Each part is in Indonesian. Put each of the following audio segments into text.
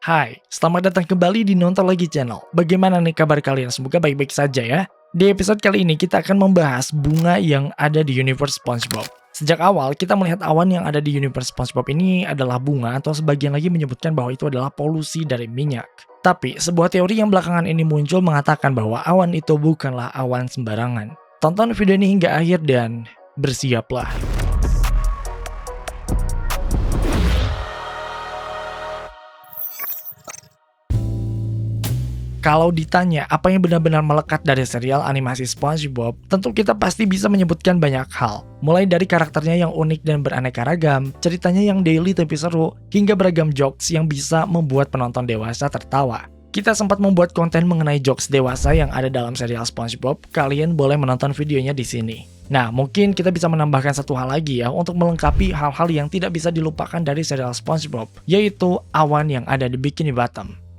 Hai, selamat datang kembali di Nonton Lagi Channel. Bagaimana nih kabar kalian? Semoga baik-baik saja ya. Di episode kali ini kita akan membahas bunga yang ada di universe SpongeBob. Sejak awal kita melihat awan yang ada di universe SpongeBob ini adalah bunga, atau sebagian lagi menyebutkan bahwa itu adalah polusi dari minyak. Tapi sebuah teori yang belakangan ini muncul mengatakan bahwa awan itu bukanlah awan sembarangan. Tonton video ini hingga akhir dan bersiaplah. Kalau ditanya apa yang benar-benar melekat dari serial animasi SpongeBob, tentu kita pasti bisa menyebutkan banyak hal. Mulai dari karakternya yang unik dan beraneka ragam, ceritanya yang daily tapi seru, hingga beragam jokes yang bisa membuat penonton dewasa tertawa. Kita sempat membuat konten mengenai jokes dewasa yang ada dalam serial SpongeBob, kalian boleh menonton videonya di sini. Nah, mungkin kita bisa menambahkan satu hal lagi ya, untuk melengkapi hal-hal yang tidak bisa dilupakan dari serial SpongeBob, yaitu awan yang ada di Bikini Bottom.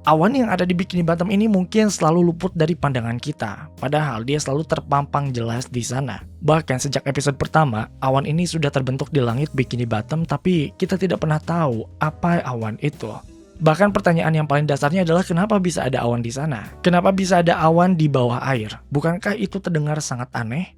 Awan yang ada di Bikini Bottom ini mungkin selalu luput dari pandangan kita, padahal dia selalu terpampang jelas di sana. Bahkan sejak episode pertama, awan ini sudah terbentuk di langit Bikini Bottom, tapi kita tidak pernah tahu apa awan itu. Bahkan pertanyaan yang paling dasarnya adalah kenapa bisa ada awan di sana? Kenapa bisa ada awan di bawah air? Bukankah itu terdengar sangat aneh?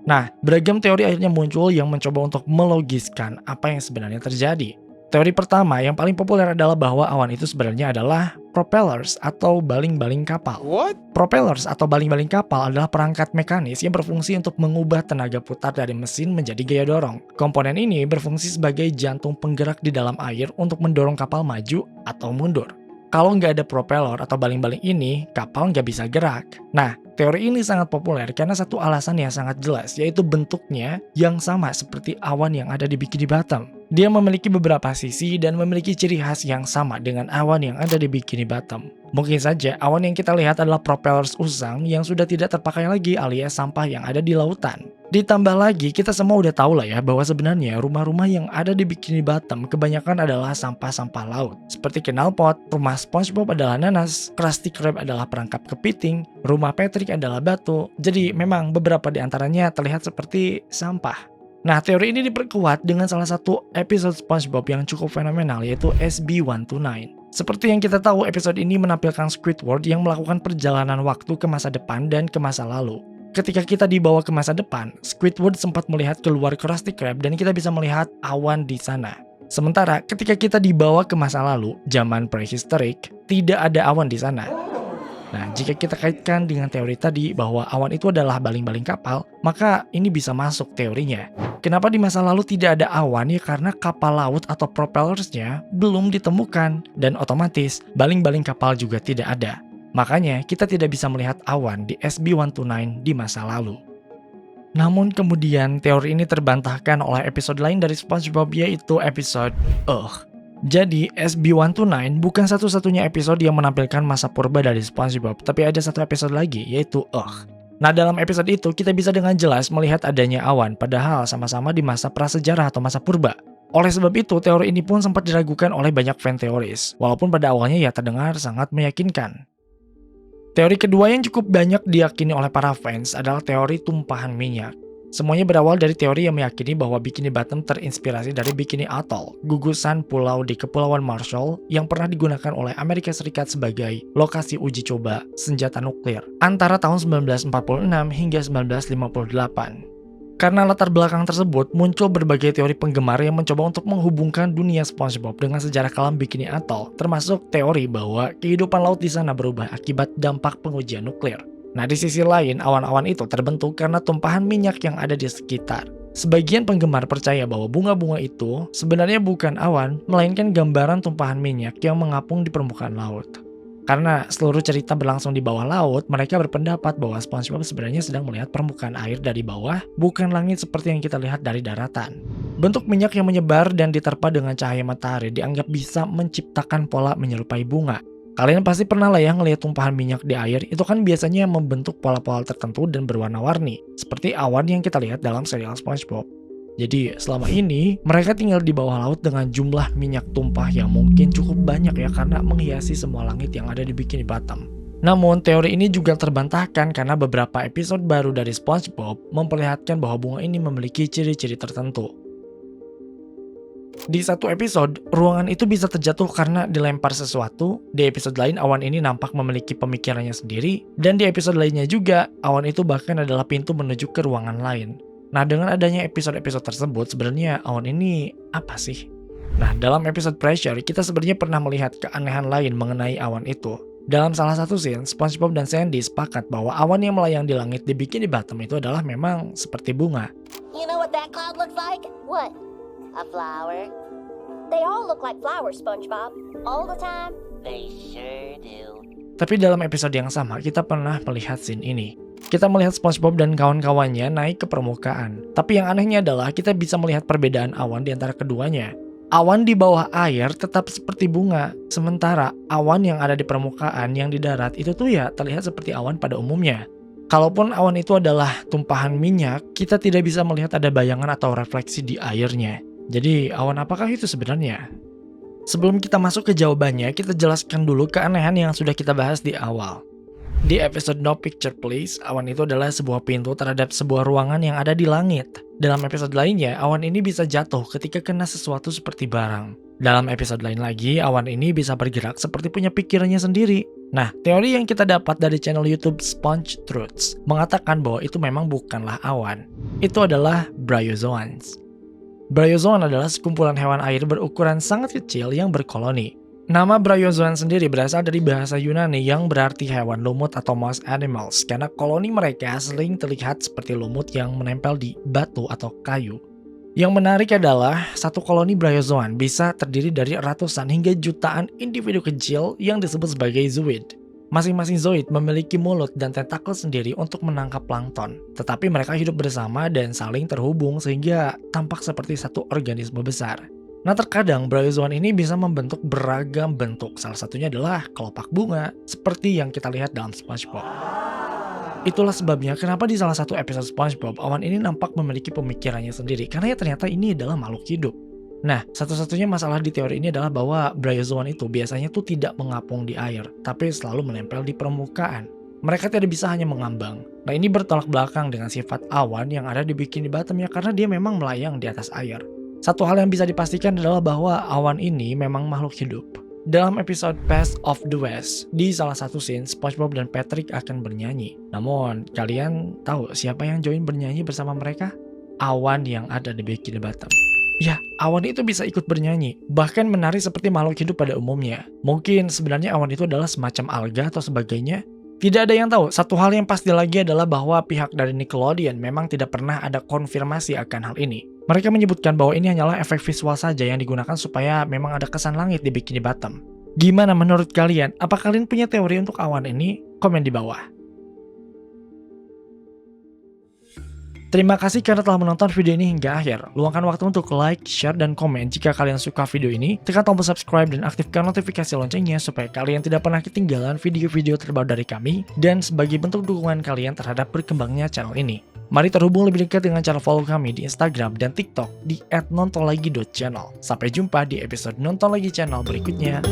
Nah, beragam teori akhirnya muncul yang mencoba untuk melogiskan apa yang sebenarnya terjadi. Teori pertama yang paling populer adalah bahwa awan itu sebenarnya adalah propellers atau baling-baling kapal. Propellers atau baling-baling kapal adalah perangkat mekanis yang berfungsi untuk mengubah tenaga putar dari mesin menjadi gaya dorong. Komponen ini berfungsi sebagai jantung penggerak di dalam air untuk mendorong kapal maju atau mundur. Kalau nggak ada propeller atau baling-baling ini, kapal nggak bisa gerak. Nah, teori ini sangat populer karena satu alasan yang sangat jelas, yaitu bentuknya yang sama seperti awan yang ada di Bikini Bottom. Dia memiliki beberapa sisi dan memiliki ciri khas yang sama dengan awan yang ada di Bikini Bottom. Mungkin saja awan yang kita lihat adalah propellers usang yang sudah tidak terpakai lagi alias sampah yang ada di lautan. Ditambah lagi, kita semua udah tahu lah ya bahwa sebenarnya rumah-rumah yang ada di Bikini Bottom kebanyakan adalah sampah-sampah laut. Seperti knalpot, rumah SpongeBob adalah nanas, Krusty Krab adalah perangkap kepiting, rumah Patrick adalah batu. Jadi memang beberapa di antaranya terlihat seperti sampah. Nah, teori ini diperkuat dengan salah satu episode SpongeBob yang cukup fenomenal, yaitu SB129. Seperti yang kita tahu, episode ini menampilkan Squidward yang melakukan perjalanan waktu ke masa depan dan ke masa lalu. Ketika kita dibawa ke masa depan, Squidward sempat melihat keluar Krusty Krab dan kita bisa melihat awan di sana. Sementara ketika kita dibawa ke masa lalu, zaman prehistoric, tidak ada awan di sana. Nah, jika kita kaitkan dengan teori tadi bahwa awan itu adalah baling-baling kapal, maka ini bisa masuk teorinya. Kenapa di masa lalu tidak ada awan? Ya karena kapal laut atau propellersnya belum ditemukan, dan otomatis baling-baling kapal juga tidak ada. Makanya kita tidak bisa melihat awan di SB129 di masa lalu. Namun kemudian teori ini terbantahkan oleh episode lain dari SpongeBob, yaitu episode Ugh. Jadi, SB129 bukan satu-satunya episode yang menampilkan masa purba dari SpongeBob, tapi ada satu episode lagi, yaitu Ugh. Nah, dalam episode itu, kita bisa dengan jelas melihat adanya awan, padahal sama-sama di masa prasejarah atau masa purba. Oleh sebab itu, teori ini pun sempat diragukan oleh banyak fan teoris, walaupun pada awalnya ya terdengar sangat meyakinkan. Teori kedua yang cukup banyak diyakini oleh para fans adalah teori tumpahan minyak. Semuanya berawal dari teori yang meyakini bahwa Bikini Bottom terinspirasi dari Bikini Atoll, gugusan pulau di Kepulauan Marshall yang pernah digunakan oleh Amerika Serikat sebagai lokasi uji coba senjata nuklir antara tahun 1946 hingga 1958. Karena latar belakang tersebut, muncul berbagai teori penggemar yang mencoba untuk menghubungkan dunia SpongeBob dengan sejarah kelam Bikini Atoll, termasuk teori bahwa kehidupan laut di sana berubah akibat dampak pengujian nuklir. Nah, di sisi lain, awan-awan itu terbentuk karena tumpahan minyak yang ada di sekitar. Sebagian penggemar percaya bahwa bunga-bunga itu sebenarnya bukan awan, melainkan gambaran tumpahan minyak yang mengapung di permukaan laut. Karena seluruh cerita berlangsung di bawah laut, mereka berpendapat bahwa SpongeBob sebenarnya sedang melihat permukaan air dari bawah, bukan langit seperti yang kita lihat dari daratan. Bentuk minyak yang menyebar dan diterpa dengan cahaya matahari dianggap bisa menciptakan pola menyerupai bunga. Kalian pasti pernah lah ya ngelihat tumpahan minyak di air, itu kan biasanya membentuk pola-pola tertentu dan berwarna-warni, seperti awan yang kita lihat dalam serial SpongeBob. Jadi selama ini, mereka tinggal di bawah laut dengan jumlah minyak tumpah yang mungkin cukup banyak ya karena menghiasi semua langit yang ada di Bikini Bottom. Namun teori ini juga terbantahkan karena beberapa episode baru dari SpongeBob memperlihatkan bahwa bunga ini memiliki ciri-ciri tertentu. Di satu episode, ruangan itu bisa terjatuh karena dilempar sesuatu. Di episode lain, awan ini nampak memiliki pemikirannya sendiri. Dan di episode lainnya juga, awan itu bahkan adalah pintu menuju ke ruangan lain. Nah, dengan adanya episode-episode tersebut, sebenarnya awan ini apa sih? Nah, dalam episode Pressure, kita sebenarnya pernah melihat keanehan lain mengenai awan itu. Dalam salah satu scene, SpongeBob dan Sandy sepakat bahwa awan yang melayang di langit di Bikini Bottom itu adalah memang seperti bunga. You know what that cloud looks like? What? A flower? They all look like flowers, SpongeBob. All the time? They sure do. Tapi dalam episode yang sama, kita pernah melihat scene ini. Kita melihat SpongeBob dan kawan-kawannya naik ke permukaan. Tapi yang anehnya adalah kita bisa melihat perbedaan awan di antara keduanya. Awan di bawah air tetap seperti bunga, sementara awan yang ada di permukaan yang di darat itu tuh ya terlihat seperti awan pada umumnya. Kalaupun awan itu adalah tumpahan minyak, kita tidak bisa melihat ada bayangan atau refleksi di airnya. Jadi awan apakah itu sebenarnya? Sebelum kita masuk ke jawabannya, kita jelaskan dulu keanehan yang sudah kita bahas di awal. Di episode No Picture Please, awan itu adalah sebuah pintu terhadap sebuah ruangan yang ada di langit. Dalam episode lainnya, awan ini bisa jatuh ketika kena sesuatu seperti barang. Dalam episode lain lagi, awan ini bisa bergerak seperti punya pikirannya sendiri. Nah, teori yang kita dapat dari channel YouTube Sponge Truths mengatakan bahwa itu memang bukanlah awan. Itu adalah bryozoans. Bryozoan adalah sekumpulan hewan air berukuran sangat kecil yang berkoloni. Nama bryozoan sendiri berasal dari bahasa Yunani yang berarti hewan lumut atau moss animals, karena koloni mereka sering terlihat seperti lumut yang menempel di batu atau kayu. Yang menarik adalah, satu koloni bryozoan bisa terdiri dari ratusan hingga jutaan individu kecil yang disebut sebagai zooid. Masing-masing zooid memiliki mulut dan tentakel sendiri untuk menangkap plankton, tetapi mereka hidup bersama dan saling terhubung sehingga tampak seperti satu organisme besar. Nah, terkadang bryozoan ini bisa membentuk beragam bentuk, salah satunya adalah kelopak bunga, seperti yang kita lihat dalam SpongeBob. Itulah sebabnya kenapa di salah satu episode SpongeBob, awan ini nampak memiliki pemikirannya sendiri, karena ya ternyata ini adalah makhluk hidup. Nah, satu-satunya masalah di teori ini adalah bahwa bryozoan itu biasanya tuh tidak mengapung di air, tapi selalu menempel di permukaan. Mereka tidak bisa hanya mengambang. Nah, ini bertolak belakang dengan sifat awan yang ada di Bikini Bottom ya, karena dia memang melayang di atas air. Satu hal yang bisa dipastikan adalah bahwa awan ini memang makhluk hidup. Dalam episode Best of the West, di salah satu scene, SpongeBob dan Patrick akan bernyanyi. Namun, kalian tahu siapa yang join bernyanyi bersama mereka? Awan yang ada di Bikini Bottom. Ya, awan itu bisa ikut bernyanyi, bahkan menari seperti makhluk hidup pada umumnya. Mungkin sebenarnya awan itu adalah semacam alga atau sebagainya. Tidak ada yang tahu. Satu hal yang pasti lagi adalah bahwa pihak dari Nickelodeon memang tidak pernah ada konfirmasi akan hal ini. Mereka menyebutkan bahwa ini hanyalah efek visual saja yang digunakan supaya memang ada kesan langit di Bikini Bottom. Gimana menurut kalian? Apa kalian punya teori untuk awan ini? Komen di bawah. Terima kasih karena telah menonton video ini hingga akhir. Luangkan waktu untuk like, share, dan komen jika kalian suka video ini. Tekan tombol subscribe dan aktifkan notifikasi loncengnya supaya kalian tidak pernah ketinggalan video-video terbaru dari kami. Dan sebagai bentuk dukungan kalian terhadap berkembangnya channel ini, mari terhubung lebih dekat dengan cara follow kami di Instagram dan TikTok di @nontolagi.channel. Sampai jumpa di episode Nonton Lagi Channel berikutnya.